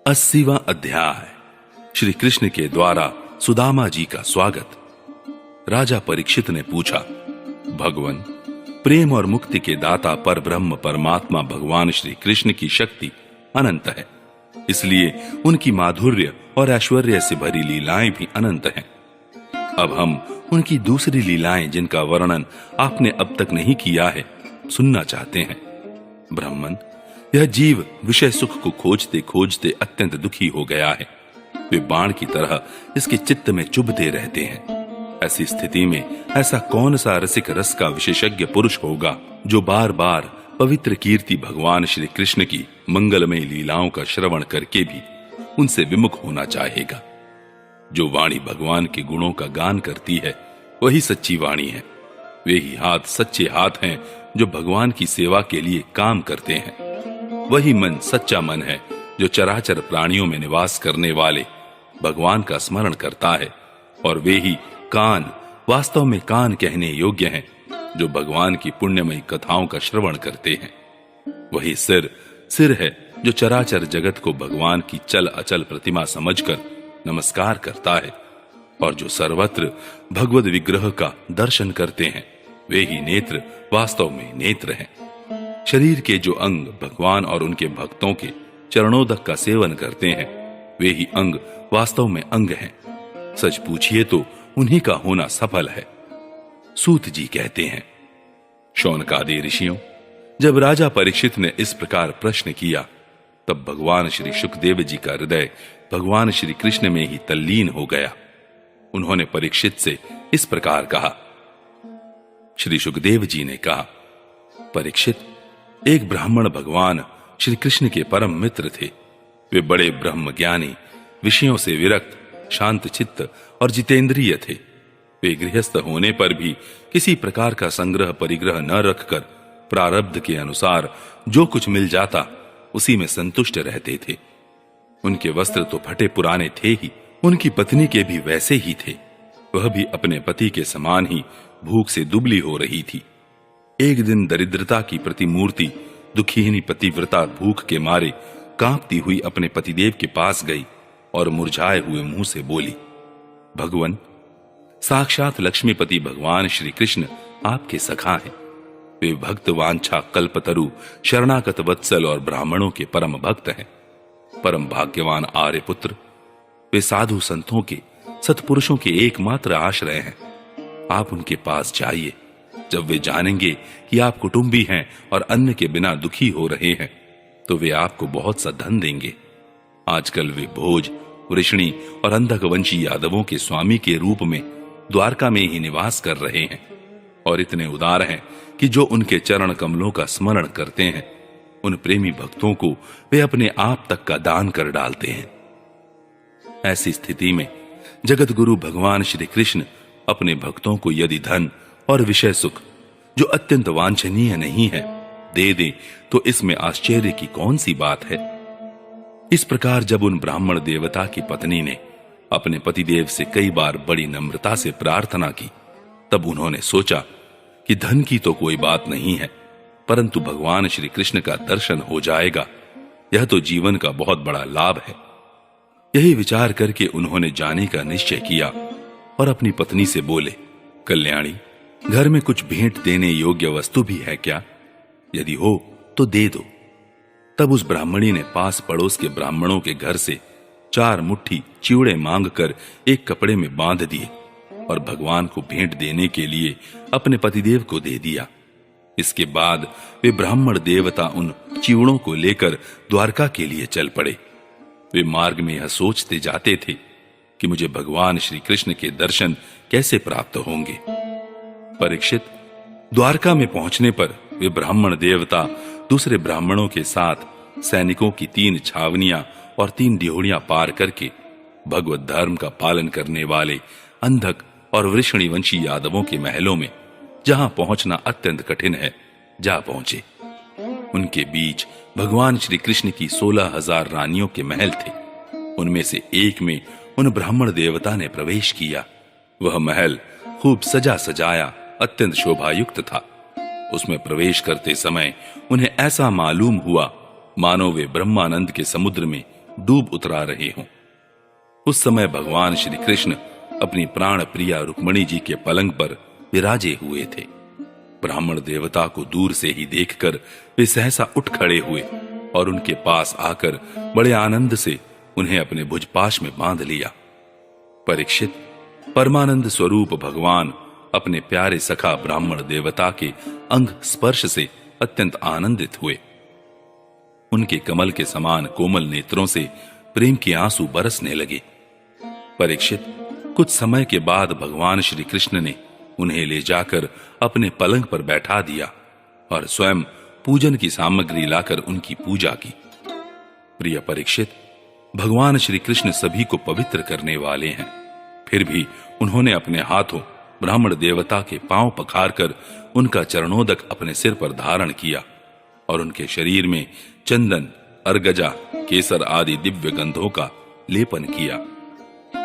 80वां अध्याय। श्री कृष्ण के द्वारा सुदामा जी का स्वागत। राजा परीक्षित ने पूछा, भगवान, प्रेम और मुक्ति के दाता पर ब्रह्म परमात्मा भगवान श्री कृष्ण की शक्ति अनंत है, इसलिए उनकी माधुर्य और ऐश्वर्य से भरी लीलाएं भी अनंत हैं। अब हम उनकी दूसरी लीलाएं, जिनका वर्णन आपने अब तक नहीं किया है, सुनना चाहते हैं। ब्राह्मण, यह जीव विषय सुख को खोजते खोजते अत्यंत दुखी हो गया है। वे बाण की तरह इसके चित्त में चुभते रहते हैं। ऐसी स्थिति में ऐसा कौन सा रसिक रस का विशेषज्ञ पुरुष होगा जो बार बार पवित्र कीर्ति भगवान श्री कृष्ण की मंगलमय लीलाओं का श्रवण करके भी उनसे विमुख होना चाहेगा। जो वाणी भगवान के गुणों का गान करती है वही सच्ची वाणी है। वे ही हाथ सच्चे हाथ हैं जो भगवान की सेवा के लिए काम करते हैं। वही मन सच्चा मन है जो चराचर प्राणियों में निवास करने वाले भगवान का स्मरण करता है। और वे ही कान, वास्तव में कान कहने योग्य हैं, जो भगवान की पुण्यमयी कथाओं का श्रवण करते हैं। वही सिर है जो चराचर जगत को भगवान की चल अचल प्रतिमा समझकर नमस्कार करता है। और जो सर्वत्र भगवद विग्रह का दर्शन करते हैं, वे ही नेत्र वास्तव में नेत्र हैं। शरीर के जो अंग भगवान और उनके भक्तों के चरणोदक का सेवन करते हैं, वे ही अंग वास्तव में अंग हैं। सच पूछिए तो उन्हीं का होना सफल है। सूत जी कहते हैं, शौनकादि ऋषियों, जब राजा परीक्षित ने इस प्रकार प्रश्न किया, तब भगवान श्री सुखदेव जी का हृदय भगवान श्री कृष्ण में ही तल्लीन हो गया। उन्होंने परीक्षित से इस प्रकार कहा। श्री सुखदेव जी ने कहा, परीक्षित, एक ब्राह्मण भगवान श्री कृष्ण के परम मित्र थे। वे बड़े ब्रह्म ज्ञानी, विषयों से विरक्त, शांत चित्त और जितेंद्रिय थे। वे गृहस्थ होने पर भी किसी प्रकार का संग्रह परिग्रह न रखकर प्रारब्ध के अनुसार जो कुछ मिल जाता उसी में संतुष्ट रहते थे। उनके वस्त्र तो फटे पुराने थे ही, उनकी पत्नी के भी वैसे ही थे। वह भी अपने पति के समान ही भूख से दुबली हो रही थी। एक दिन दरिद्रता की प्रतिमूर्ति दुखीहिनी पतिव्रता भूख के मारे कांपती हुई अपने पतिदेव के पास गई और मुरझाए हुए मुंह से बोली, भगवान, साक्षात लक्ष्मीपति भगवान श्री कृष्ण आपके सखा हैं। वे भक्त वांछा कल्पतरु, शरणागत वत्सल और ब्राह्मणों के परम भक्त हैं। परम भाग्यवान आर्यपुत्र, वे साधु संतों के, सत्पुरुषों के एकमात्र आश्रय हैं। आप उनके पास जाइए। जब वे जानेंगे कि आप कुटुंबी हैं और अन्न के बिना दुखी हो रहे हैं, तो वे आपको बहुत सा धन देंगे। आजकल वे भोज, वृष्णि और अंधकवंशी यादवों के स्वामी के रूप में द्वारका में ही निवास कर रहे हैं और इतने उदार हैं कि जो उनके चरण कमलों का स्मरण करते हैं, उन प्रेमी भक्तों को वे अपने आप तक का दान कर डालते हैं। ऐसी स्थिति में जगत गुरु भगवान श्री कृष्ण अपने भक्तों को यदि धन और विषय सुख, जो अत्यंत वांछनीय नहीं है, दे दे, तो इसमें आश्चर्य की कौन सी बात है। इस प्रकार जब उन ब्राह्मण देवता की पत्नी ने अपने पतिदेव से कई बार बड़ी नम्रता से प्रार्थना की, तब उन्होंने सोचा कि धन की तो कोई बात नहीं है, परंतु भगवान श्री कृष्ण का दर्शन हो जाएगा, यह तो जीवन का बहुत बड़ा लाभ है। यही विचार करके उन्होंने जाने का निश्चय किया और अपनी पत्नी से बोले, कल्याणी, घर में कुछ भेंट देने योग्य वस्तु भी है क्या? यदि हो तो दे दो। तब उस ब्राह्मणी ने पास पड़ोस के ब्राह्मणों के घर से 4 मुट्ठी चिवड़े मांगकर एक कपड़े में बांध दिए और भगवान को भेंट देने के लिए अपने पतिदेव को दे दिया। इसके बाद वे ब्राह्मण देवता उन चिवड़ों को लेकर द्वारका के लिए चल पड़े। वे मार्ग में यह सोचते जाते थे कि मुझे भगवान श्री कृष्ण के दर्शन कैसे प्राप्त होंगे। परीक्षित, द्वारका में पहुंचने पर वे ब्राह्मण देवता दूसरे ब्राह्मणों के साथ सैनिकों की 3 छावनियां और 3 ड्योढ़ियां पार करके भगवत धर्म का पालन करने वाले अंधक और वृषणी वंशी यादवों के महलों में, जहां पहुंचना अत्यंत कठिन है, जा पहुंचे। उनके बीच भगवान श्री कृष्ण की 16,000 रानियों के महल थे। उनमें से एक में उन ब्राह्मण देवता ने प्रवेश किया। वह महल खूब सजा सजाया अत्यंत शोभायुक्त था। उसमें प्रवेश करते समय उन्हें ऐसा मालूम हुआ मानो वे ब्रह्मानंद के समुद्र में डूब उतरा रहे हों। उस समय भगवान श्री कृष्ण अपनी प्राण प्रिया रुक्मणी जी के पलंग पर विराजे हुए थे। ब्राह्मण देवता को दूर से ही देखकर वे सहसा उठ खड़े हुए और उनके पास आकर बड़े आनंद से उन्हें अपने भुजपाश में बांध लिया। परीक्षित, परमानंद स्वरूप भगवान अपने प्यारे सखा ब्राह्मण देवता के अंग स्पर्श से अत्यंत आनंदित हुए। उनके कमल के समान कोमल नेत्रों से प्रेम के आंसू बरसने लगे। परीक्षित, कुछ समय के बाद भगवान श्री कृष्ण ने उन्हें ले जाकर अपने पलंग पर बैठा दिया और स्वयं पूजन की सामग्री लाकर उनकी पूजा की। प्रिय परीक्षित, भगवान श्री कृष्ण सभी को पवित्र करने वाले हैं, फिर भी उन्होंने अपने हाथों ब्राह्मण देवता के पांव पखारकर उनका चरणोदक अपने सिर पर धारण किया और उनके शरीर में चंदन, अर्गजा, केसर आदि दिव्य गंधों का लेपन किया।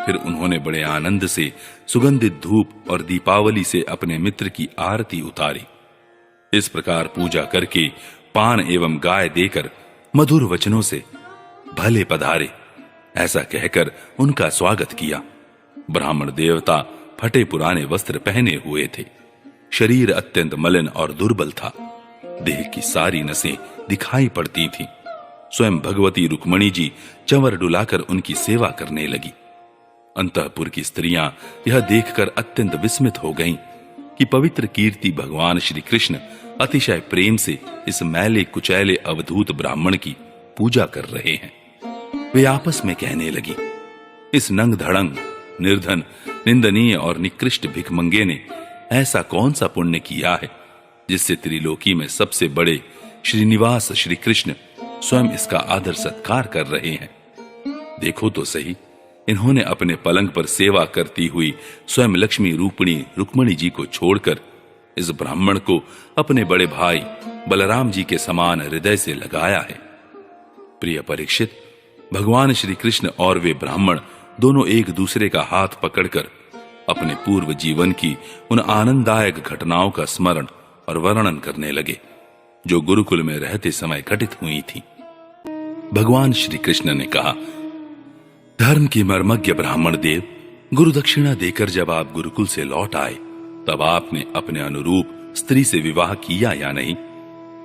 फिर उन्होंने बड़े आनंद से सुगंधित धूप और दीपावली से अपने मित्र की आरती उतारी। इस प्रकार पूजा करके पान एवं गाय देकर मधुर वचनों से भले पधारे ऐसा कहकर उनका स्वागत किया। ब्राह्मण देवता फटे पुराने वस्त्र पहने हुए थे। शरीर अत्यंत मलिन और दुर्बल था। देह की सारी नसें दिखाई पड़ती थीं। स्वयं भगवती रुक्मणी जी चंवर डुलाकर उनकी सेवा करने लगी। अंतःपुर की स्त्रियां यह देखकर अत्यंत विस्मित हो गईं कि पवित्र कीर्ति भगवान श्री कृष्ण अतिशय प्रेम से इस मैले कुचैले अवधूत ब्राह्मण की पूजा कर रहे हैं। वे आपस में कहने लगी, इस नंग धड़ंग, निर्धन, निंदनीय और निकृष्ट भिखमंगे ने ऐसा कौन सा पुण्य किया है जिससे त्रिलोकी में सबसे बड़े श्रीनिवास श्री कृष्ण स्वयं इसका आदर सत्कार कर रहे हैं। देखो तो सही, इन्होंने अपने पलंग पर सेवा करती हुई स्वयं लक्ष्मी रूपिणी रुक्मणी जी को छोड़कर इस ब्राह्मण को अपने बड़े भाई बलराम जी के समान हृदय से लगाया है। प्रिय परीक्षित, भगवान श्री कृष्ण और वे ब्राह्मण दोनों एक दूसरे का हाथ पकड़कर अपने पूर्व जीवन की उन आनंददायक घटनाओं का स्मरण और वर्णन करने लगे जो गुरुकुल में रहते समय घटित हुई थी। भगवान श्री कृष्ण ने कहा, धर्म की मर्मज्ञ ब्राह्मण देव, गुरु दक्षिणा देकर जब आप गुरुकुल से लौट आए तब आपने अपने अनुरूप स्त्री से विवाह किया या नहीं?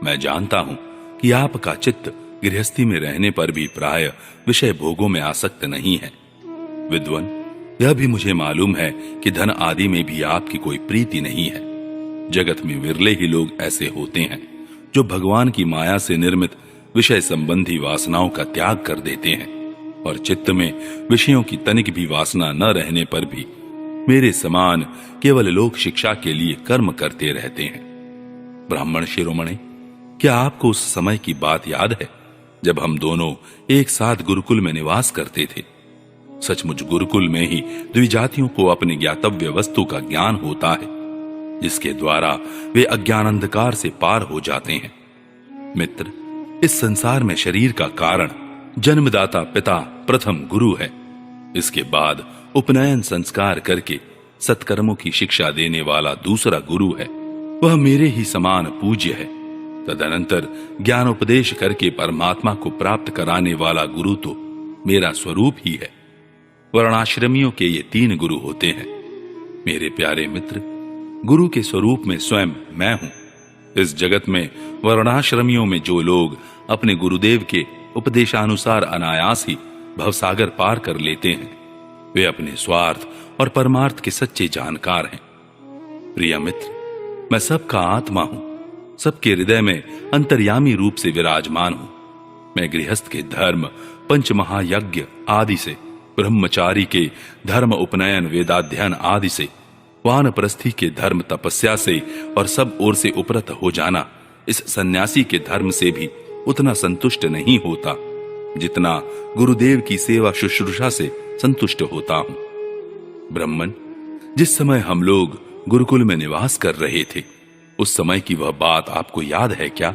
मैं जानता हूं कि आपका चित्त गृहस्थी में रहने पर भी प्राय विषय भोगों में आसक्त नहीं है। विद्वन, यह भी मुझे मालूम है कि धन आदि में भी आपकी कोई प्रीति नहीं है। जगत में विरले ही लोग ऐसे होते हैं जो भगवान की माया से निर्मित विषय संबंधी वासनाओं का त्याग कर देते हैं और चित्त में विषयों की तनिक भी वासना न रहने पर भी मेरे समान केवल लोक शिक्षा के लिए कर्म करते रहते हैं। ब्राह्मण शिरोमणि, क्या आपको उस समय की बात याद है जब हम दोनों एक साथ गुरुकुल में निवास करते थे? सचमुच गुरुकुल में ही द्विजातियों को अपनी ज्ञातव्य वस्तु का ज्ञान होता है, जिसके द्वारा वे अज्ञान अंधकार से पार हो जाते हैं। मित्र, इस संसार में शरीर का कारण जन्मदाता पिता प्रथम गुरु है। इसके बाद उपनयन संस्कार करके सत्कर्मों की शिक्षा देने वाला दूसरा गुरु है, वह मेरे ही समान पूज्य है। तदनंतर ज्ञानोपदेश करके परमात्मा को प्राप्त कराने वाला गुरु तो मेरा स्वरूप ही है। वर्णाश्रमियों के ये 3 गुरु होते हैं। मेरे प्यारे मित्र, गुरु के स्वरूप में स्वयं मैं हूं। इस जगत में वर्णाश्रमियों में जो लोग अपने गुरुदेव के उपदेशानुसार अनायास ही भवसागर पार कर लेते हैं, वे अपने स्वार्थ और परमार्थ के सच्चे जानकार हैं। प्रिय मित्र, मैं सबका आत्मा हूं, सबके हृदय में अंतर्यामी रूप से विराजमान हूं। मैं गृहस्थ के धर्म, पंच महायज्ञ आदि से, ब्रह्मचारी के धर्म उपनयन वेदाध्ययन आदि से, वानप्रस्थी के धर्म तपस्या से और सब ओर से उपरत हो जाना, इस सन्यासी के धर्म से भी उतना संतुष्ट नहीं होता जितना गुरुदेव की सेवा शुश्रूषा से संतुष्ट होता हूं। ब्रह्मन, जिस समय हम लोग गुरुकुल में निवास कर रहे थे, उस समय की वह बात आपको याद है क्या,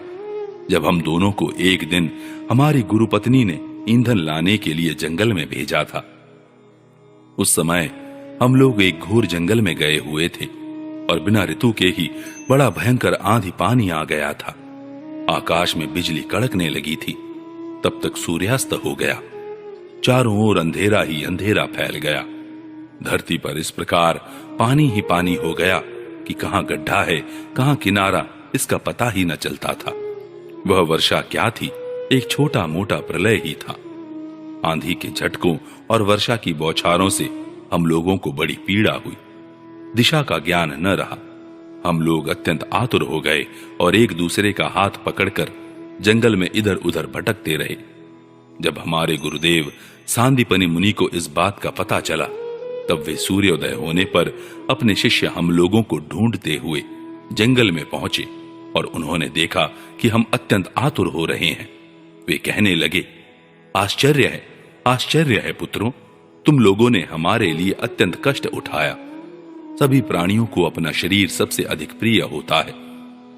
जब हम दोनों को एक दिन हमारी गुरुपत्नी ने ईंधन लाने के लिए जंगल में भेजा था? उस समय हम लोग एक घोर जंगल में गए हुए थे और बिना ऋतु के ही बड़ा भयंकर आंधी पानी आ गया था। आकाश में बिजली कड़कने लगी थी। तब तक सूर्यास्त हो गया चारों ओर अंधेरा ही अंधेरा फैल गया। धरती पर इस प्रकार पानी ही पानी हो गया कि कहां गड्ढा है कहां किनारा इसका पता ही न चलता था। वह वर्षा क्या थी, एक छोटा मोटा प्रलय ही था। आंधी के झटकों और वर्षा की बौछारों से हम लोगों को बड़ी पीड़ा हुई। दिशा का ज्ञान न रहा। हम लोग अत्यंत आतुर हो गए और एक दूसरे का हाथ पकड़कर जंगल में इधर उधर भटकते रहे। जब हमारे गुरुदेव सांदीपनि मुनि को इस बात का पता चला, तब वे सूर्योदय होने पर अपने शिष्य हम लोगों को ढूंढते हुए जंगल में पहुंचे और उन्होंने देखा कि हम अत्यंत आतुर हो रहे हैं। वे कहने लगे, आश्चर्य है पुत्रों, तुम लोगों ने हमारे लिए अत्यंत कष्ट उठाया। सभी प्राणियों को अपना शरीर सबसे अधिक प्रिय होता है,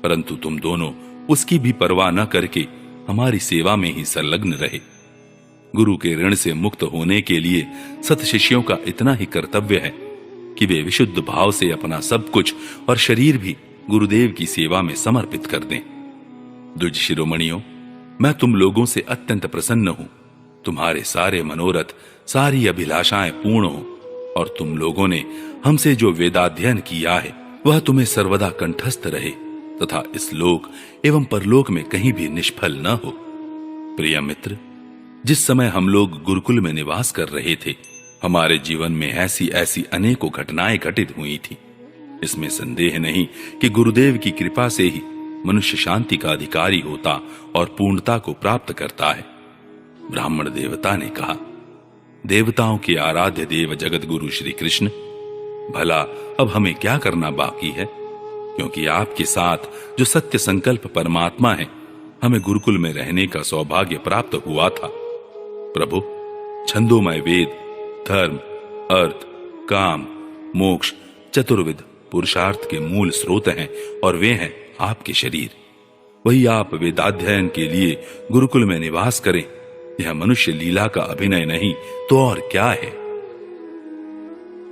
परंतु तुम दोनों उसकी भी परवाह न करके हमारी सेवा में ही संलग्न रहे। गुरु के ऋण से मुक्त होने के लिए सत शिष्यों का इतना ही कर्तव्य है कि वे विशुद्ध भाव से अपना सब कुछ और शरीर भी गुरुदेव की सेवा में समर्पित कर दें। द्विज शिरोमणियों, मैं तुम लोगों से अत्यंत प्रसन्न हूं। तुम्हारे सारे मनोरथ, सारी अभिलाषाएं पूर्ण हो और तुम लोगों ने हमसे जो वेदाध्ययन किया है वह तुम्हें सर्वदा कंठस्थ रहे तथा इस लोक एवं परलोक में कहीं भी निष्फल न हो। प्रिय मित्र, जिस समय हम लोग गुरुकुल में निवास कर रहे थे, हमारे जीवन में ऐसी ऐसी अनेकों घटनाएं घटित हुई थी। इसमें संदेह नहीं कि गुरुदेव की कृपा से ही मनुष्य शांति का अधिकारी होता और पूर्णता को प्राप्त करता है। ब्राह्मण देवता ने कहा, देवताओं के आराध्य देव जगत गुरु श्री कृष्ण, भला अब हमें क्या करना बाकी है, क्योंकि आपके साथ जो सत्य संकल्प परमात्मा है, हमें गुरुकुल में रहने का सौभाग्य प्राप्त हुआ था। प्रभु, छंदोमय वेद, धर्म, अर्थ, काम, मोक्ष, चतुर्विध पुरुषार्थ के मूल स्रोत हैं और वे हैं आपके शरीर। वही आप वेदाध्ययन के लिए गुरुकुल में निवास करें। यह मनुष्य लीला का अभिनय नहीं तो और क्या है।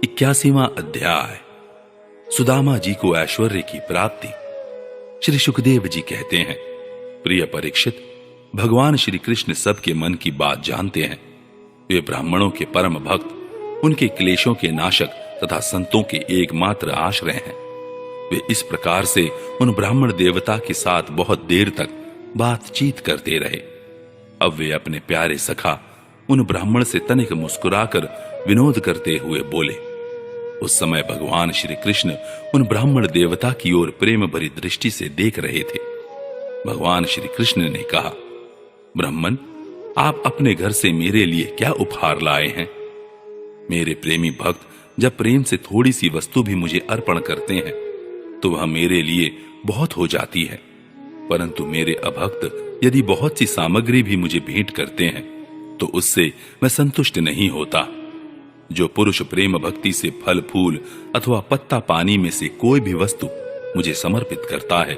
81वां अध्याय, सुदामा जी को ऐश्वर्य की प्राप्ति। श्री सुखदेव जी कहते हैं, प्रिय परीक्षित, भगवान श्री कृष्ण सबके मन की बात जानते हैं। वे ब्राह्मणों के परम भक्त, उनके क्लेशों के नाशक तथा संतों के एकमात्र आश्रय हैं। वे इस प्रकार से उन ब्राह्मण देवता के साथ बहुत देर तक बातचीत करते रहे। अब वे अपने प्यारे सखा उन ब्राह्मण से तनिक मुस्कुराकर विनोद करते हुए बोले। उस समय भगवान श्री कृष्ण उन ब्राह्मण देवता की ओर प्रेम भरी दृष्टि से देख रहे थे। भगवान श्री कृष्ण ने कहा, ब्राह्मण, आप अपने घर से मेरे लिए क्या उपहार लाए हैं? मेरे प्रेमी भक्त जब प्रेम से थोड़ी सी वस्तु भी मुझे अर्पण करते हैं तो वह मेरे लिए बहुत हो जाती है, परंतु मेरे अभक्त यदि बहुत सी सामग्री भी मुझे भेंट करते हैं तो उससे मैं संतुष्ट नहीं होता। जो पुरुष प्रेम भक्ति से फल फूल अथवा पत्ता पानी में से कोई भी वस्तु मुझे समर्पित करता है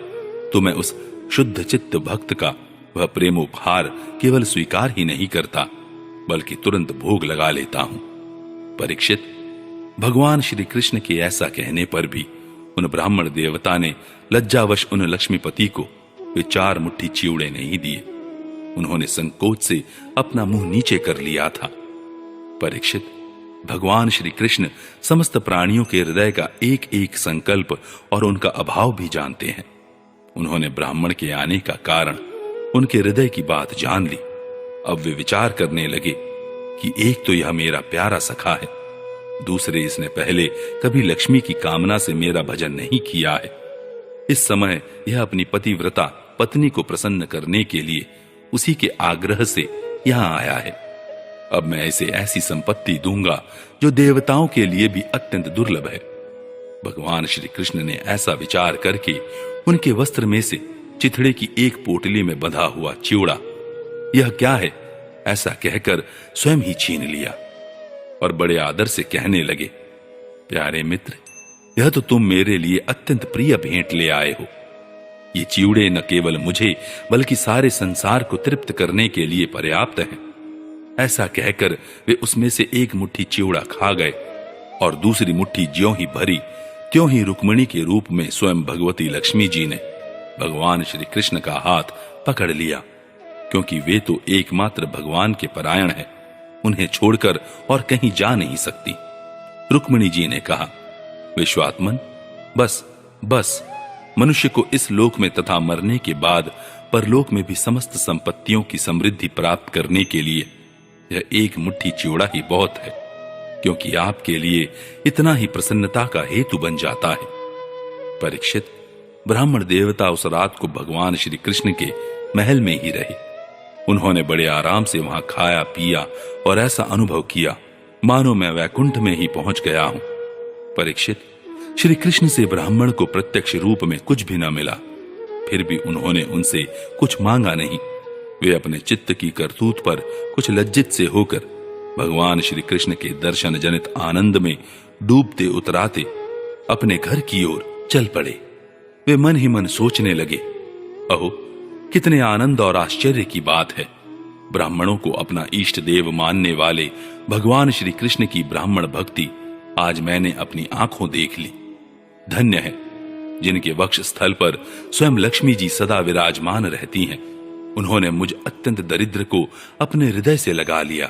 तो मैं उस शुद्ध चित्त भक्त का वह प्रेमोपहार केवल स्वीकार ही नहीं करता बल्कि तुरंत भोग लगा लेता हूं। परीक्षित, भगवान श्री कृष्ण के ऐसा कहने पर भी उन ब्राह्मण देवता ने लज्जावश उन लक्ष्मीपति को वे 4 मुट्ठी चिवड़े नहीं दिए। उन्होंने संकोच से अपना मुंह नीचे कर लिया था। परीक्षित, भगवान श्री कृष्ण समस्त प्राणियों के हृदय का एक एक संकल्प और उनका अभाव भी जानते हैं। उन्होंने ब्राह्मण के आने का कारण, उनके हृदय की बात जान ली। अब वे विचार करने लगे कि एक तो यह मेरा प्यारा सखा है, दूसरे इसने पहले कभी लक्ष्मी की कामना से मेरा भजन नहीं किया है। इस समय यह अपनी पतिव्रता पत्नी को प्रसन्न करने के लिए उसी के आग्रह से यहां आया है। अब मैं इसे ऐसी संपत्ति दूंगा जो देवताओं के लिए भी अत्यंत दुर्लभ है। भगवान श्री कृष्ण ने ऐसा विचार करके उनके वस्त्र में से चिथड़े की एक पोटली में बंधा हुआ चिवड़ा, यह क्या है ऐसा कहकर स्वयं ही छीन लिया और बड़े आदर से कहने लगे, प्यारे मित्र, यह तो तुम मेरे लिए अत्यंत प्रिय भेंट ले आए हो। ये चिवड़े न केवल मुझे बल्कि सारे संसार को तृप्त करने के लिए पर्याप्त हैं। ऐसा कहकर वे उसमें से एक मुट्ठी चिवड़ा खा गए और दूसरी मुट्ठी ज्यों ही भरी त्यों ही रुक्मिणी के रूप में स्वयं भगवती लक्ष्मी जी ने भगवान श्री कृष्ण का हाथ पकड़ लिया, क्योंकि वे तो एकमात्र भगवान के परायण हैं उन्हें छोड़कर और कहीं जा नहीं सकती। रुक्मिणी जी ने कहा, विश्वात्मन, बस बस, मनुष्य को इस लोक में तथा मरने के बाद परलोक में भी समस्त संपत्तियों की समृद्धि प्राप्त करने के लिए यह एक मुट्ठी चिवड़ा ही बहुत है, क्योंकि आपके लिए इतना ही प्रसन्नता का हेतु बन जाता है। परीक्षित, ब्राह्मण देवता उस रात को भगवान श्री कृष्ण के महल में ही रहे। उन्होंने बड़े आराम से वहां खाया पिया और ऐसा अनुभव किया मानो मैं वैकुंठ में ही पहुंच गया हूं। परीक्षित, श्री कृष्ण से ब्राह्मण को प्रत्यक्ष रूप में कुछ भी न मिला, फिर भी उन्होंने उनसे कुछ मांगा नहीं। वे अपने चित्त की करतूत पर कुछ लज्जित से होकर भगवान श्री कृष्ण के दर्शन जनित आनंद में डूबते उतराते अपने घर की ओर चल पड़े। वे मन ही मन सोचने लगे, अहो, कितने आनंद और आश्चर्य की बात है। ब्राह्मणों को अपना इष्ट देव मानने वाले भगवान श्री कृष्ण की ब्राह्मण भक्ति आज मैंने अपनी आंखों देख ली। धन्य है जिनके वक्ष स्थल पर स्वयं लक्ष्मी जी सदा विराजमान रहती हैं। उन्होंने मुझ अत्यंत दरिद्र को अपने हृदय से लगा लिया।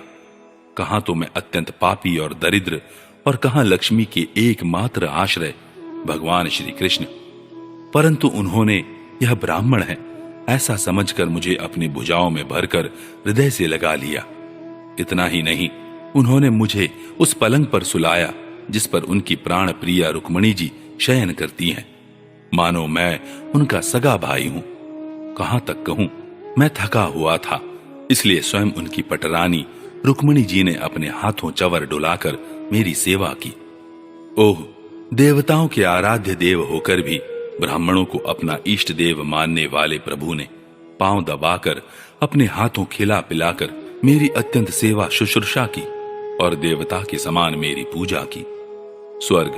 कहां तो मैं अत्यंत पापी और दरिद्र, और कहां लक्ष्मी के एकमात्र आश्रय भगवान श्री कृष्ण। परंतु उन्होंने यह ब्राह्मण है ऐसा समझकर मुझे अपनी भुजाओं में भरकर हृदय से लगा लिया। इतना ही नहीं, उन्होंने मुझे उस पलंग पर सुलाया जिस पर उनकी प्राण प्रिया रुक्मिणी जी शयन करती हैं, मानो मैं उनका सगा भाई हूं। कहां तक कहूं, मैं थका हुआ था, इसलिए स्वयं उनकी पटरानी रुक्मिणी जी ने अपने हाथों चवर डुलाकर मेरी सेवा की। ओह, देवताओं के आराध्य देव होकर भी ब्राह्मणों को अपना इष्ट देव मानने वाले प्रभु ने पांव दबाकर अपने हाथों खिला पिलाकर मेरी अत्यंत सेवा शुश्रूषा की और देवता के समान मेरी पूजा की। स्वर्ग,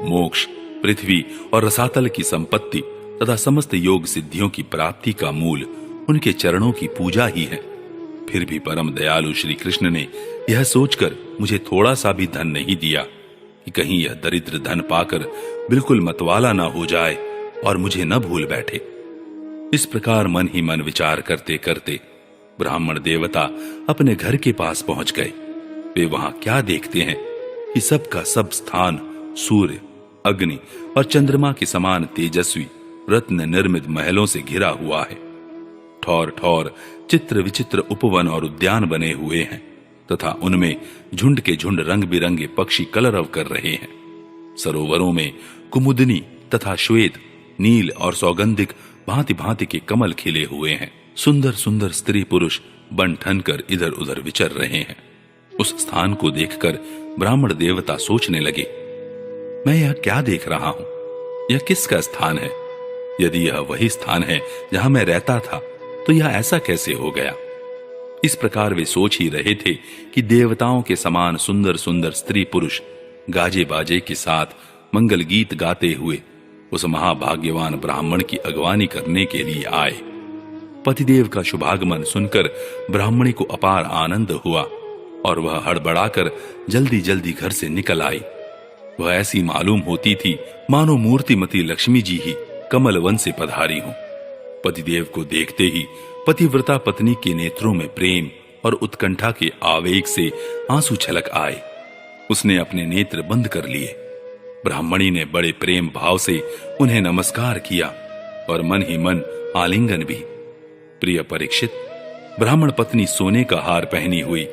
मोक्ष, पृथ्वी और रसातल की संपत्ति तथा समस्त योग सिद्धियों की प्राप्ति का मूल उनके चरणों की पूजा ही है। फिर भी परम दयालु श्री कृष्ण ने यह सोचकर मुझे थोड़ा सा भी धन नहीं दिया कि कहीं यह दरिद्र धन पाकर बिल्कुल मतवाला न हो जाए और मुझे न भूल बैठे। इस प्रकार मन ही मन विचार करते करते ब्राह्मण देवता अपने घर के पास पहुंच गए। वे वहां क्या देखते हैं कि सबका सब स्थान सूर्य, अग्नि और चंद्रमा के समान तेजस्वी रत्न निर्मित महलों से घिरा हुआ है। ठौर ठौर चित्र विचित्र उपवन और उद्यान बने हुए हैं तथा उनमें झुंड के झुंड रंग बिरंगे पक्षी कलरव कर रहे हैं। सरोवरों में कुमुदनी तथा श्वेत, नील और सौगंधिक भांति भांति के कमल खिले हुए हैं। सुंदर सुंदर स्त्री पुरुष बन ठन कर इधर उधर विचर रहे हैं। उस स्थान को देखकर ब्राह्मण देवता सोचने लगे, मैं यह क्या देख रहा हूं? यह किसका स्थान है? यदि यह वही स्थान है जहां मैं रहता था तो यह ऐसा कैसे हो गया? इस प्रकार वे सोच ही रहे थे कि देवताओं के समान सुंदर सुंदर स्त्री पुरुष गाजे बाजे के साथ मंगल गीत गाते हुए उस महाभाग्यवान ब्राह्मण की अगवानी करने के लिए आए। पतिदेव का शुभागमन सुनकर ब्राह्मणी को अपार आनंद हुआ और वह हड़बड़ाकर जल्दी जल्दी घर से निकल आई। वह ऐसी मालूम होती थी मानो मूर्तिमती लक्ष्मी जी ही कमल वन से पधारी हो। पतिदेव को देखते ही पतिव्रता पत्नी के नेत्रों में प्रेम और उत्कंठा के आवेग से आंसू छलक आए। उसने अपने नेत्र बंद कर लिए। ब्राह्मणी ने बड़े प्रेम भाव से उन्हें नमस्कार किया और मन ही मन आलिंगन भी। प्रिय परीक्षित, ब्राह्मण पत्नी सोने का हार पहनी हुई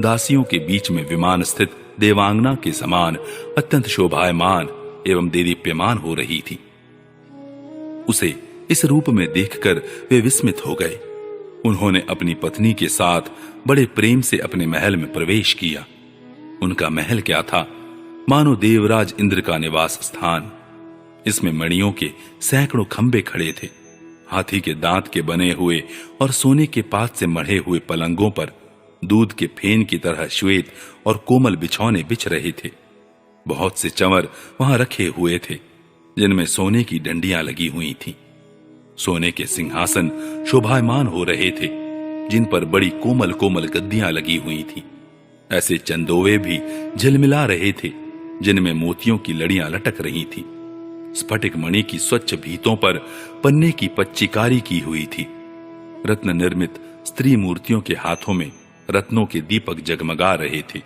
दासियों के बीच में विमान स्थित देवांगना के समान अत्यंत शोभायमान एवं देदीप्यमान हो रही थी। उसे इस रूप में देखकर वे विस्मित हो गए। उन्होंने अपनी पत्नी के साथ बड़े प्रेम से अपने महल में प्रवेश किया। उनका महल क्या था, मानो देवराज इंद्र का निवास स्थान। इसमें मणियों के सैकड़ों खंबे खड़े थे। हाथी के दांत के बने हुए और सोने के पात से मढ़े हुए पलंगों पर दूध के फेन की तरह श्वेत और कोमल बिछौने बिछ रहे थे। बहुत से चंवर वहां रखे हुए थे जिनमें सोने की डंडियां लगी हुई थीं। सोने के सिंहासन शोभायमान हो रहे थे जिन पर बड़ी कोमल कोमल गद्दियां लगी हुई थीं। ऐसे चंदोवे भी झिलमिला रहे थे जिनमें मोतियों की लड़ियां लटक रही थीं। स्फटिक मणि की स्वच्छ भीतों पर पन्ने की पच्चीकारी की हुई थी। रत्न निर्मित स्त्री मूर्तियों के हाथों में रत्नों के दीपक जगमगा रहे थे।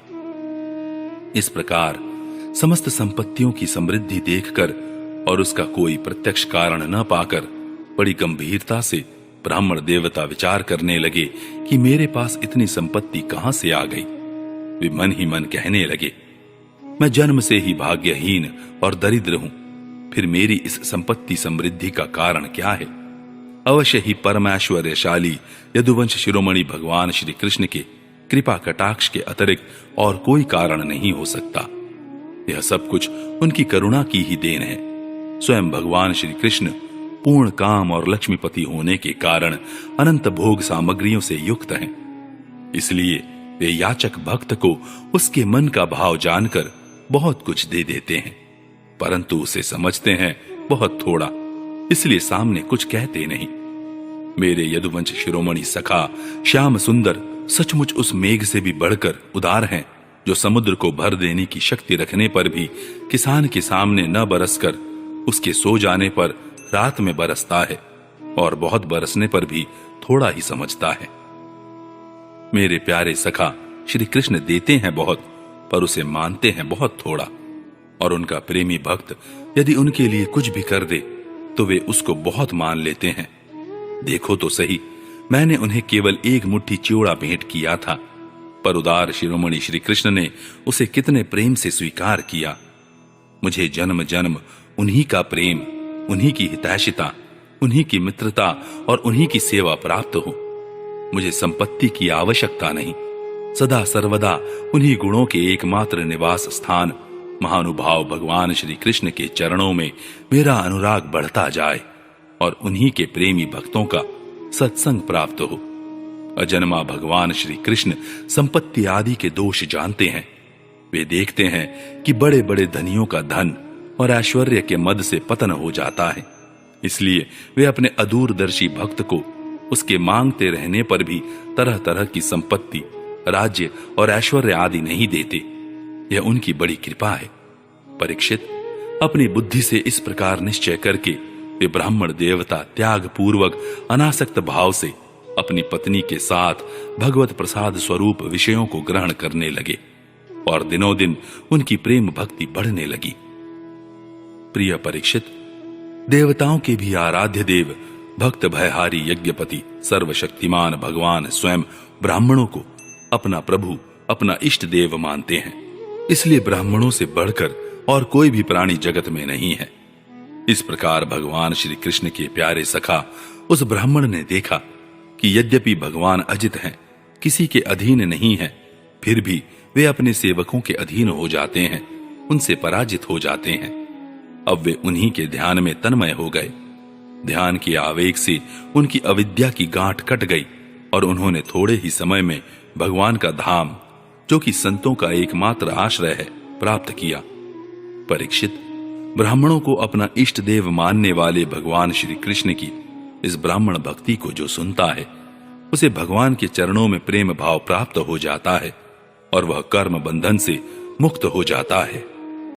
इस प्रकार समस्त संपत्तियों की समृद्धि देखकर और उसका कोई प्रत्यक्ष कारण न पाकर बड़ी गंभीरता से ब्राह्मण देवता विचार करने लगे कि मेरे पास इतनी संपत्ति कहां से आ गई। वे मन ही मन कहने लगे, मैं जन्म से ही भाग्यहीन और दरिद्र हूं, फिर मेरी इस संपत्ति समृद्धि का कारण क्या है? अवश्य ही परमैश्वर्यशाली यदुवंश शिरोमणि भगवान श्री कृष्ण के कृपा कटाक्ष के अतिरिक्त और कोई कारण नहीं हो सकता। यह सब कुछ उनकी करुणा की ही देन है। स्वयं भगवान श्री कृष्ण पूर्ण काम और लक्ष्मीपति होने के कारण अनंत भोग सामग्रियों से युक्त हैं। इसलिए वे याचक भक्त को उसके मन का भाव जानकर बहुत कुछ दे देते हैं, परंतु उसे समझते हैं बहुत थोड़ा, इसलिए सामने कुछ कहते नहीं। मेरे यदुवंश शिरोमणि सखा श्याम सुंदर सचमुच उस मेघ से भी बढ़कर उदार हैं, जो समुद्र को भर देने की शक्ति रखने पर भी किसान के सामने न बरसकर उसके सो जाने पर रात में बरसता है और बहुत बरसने पर भी थोड़ा ही समझता है। मेरे प्यारे सखा श्री कृष्ण देते हैं बहुत, पर उसे मानते हैं बहुत थोड़ा, और उनका प्रेमी भक्त यदि उनके लिए कुछ भी कर दे तो वे उसको बहुत मान लेते हैं। देखो तो सही, मैंने उन्हें केवल एक मुट्ठी चिवड़ा भेंट किया था, पर उदार शिरोमणि श्री कृष्ण ने उसे कितने प्रेम से स्वीकार किया। मुझे जन्म जन्म उन्हीं का प्रेम, उन्हीं की हितैषिता, उन्हीं की मित्रता और उन्हीं की सेवा प्राप्त हो। मुझे संपत्ति की आवश्यकता नहीं, सदा सर्वदा उन्हीं गुणों के एकमात्र निवास स्थान महानुभाव भगवान श्री कृष्ण के चरणों में मेरा अनुराग बढ़ता जाए और उन्हीं के प्रेमी भक्तों का सत्संग प्राप्त हो। अजन्मा भगवान श्री कृष्ण संपत्ति आदि के दोष जानते हैं। वे देखते हैं कि बड़े बड़े धनियों का धन और ऐश्वर्य के मद से पतन हो जाता है, इसलिए वे अपने अदूरदर्शी भक्त को उसके मांगते रहने पर भी तरह तरह की संपत्ति, राज्य और ऐश्वर्य आदि नहीं देते। यह उनकी बड़ी कृपा है। परीक्षित, अपनी बुद्धि से इस प्रकार निश्चय करके वे ब्राह्मण देवता त्याग पूर्वक अनासक्त भाव से अपनी पत्नी के साथ भगवत प्रसाद स्वरूप विषयों को ग्रहण करने लगे और दिनों दिन उनकी प्रेम भक्ति बढ़ने लगी। प्रिय परीक्षित, देवताओं के भी आराध्य देव भक्त भयहारी यज्ञपति सर्वशक्तिमान भगवान स्वयं ब्राह्मणों को अपना प्रभु, अपना इष्ट देव मानते हैं। इसलिए ब्राह्मणों से बढ़कर और कोई भी प्राणी जगत में नहीं है। इस प्रकार भगवान श्री कृष्ण के प्यारे सखा उस ब्राह्मण ने देखा कि यद्यपि भगवान अजित हैं, किसी के अधीन नहीं है, फिर भी वे अपने सेवकों के अधीन हो जाते हैं, उनसे पराजित हो जाते हैं। अब वे उन्हीं के ध्यान में तन्मय हो गए। ध्यान के आवेग से उनकी अविद्या की गांठ कट गई और उन्होंने थोड़े ही समय में भगवान का धाम, जो कि संतों का एकमात्र आश्रय है, प्राप्त किया। परीक्षित, ब्राह्मणों को अपना इष्ट देव मानने वाले भगवान श्री कृष्ण की इस ब्राह्मण भक्ति को जो सुनता है, उसे भगवान के चरणों में प्रेम भाव प्राप्त हो जाता है और वह कर्म बंधन से मुक्त हो जाता है।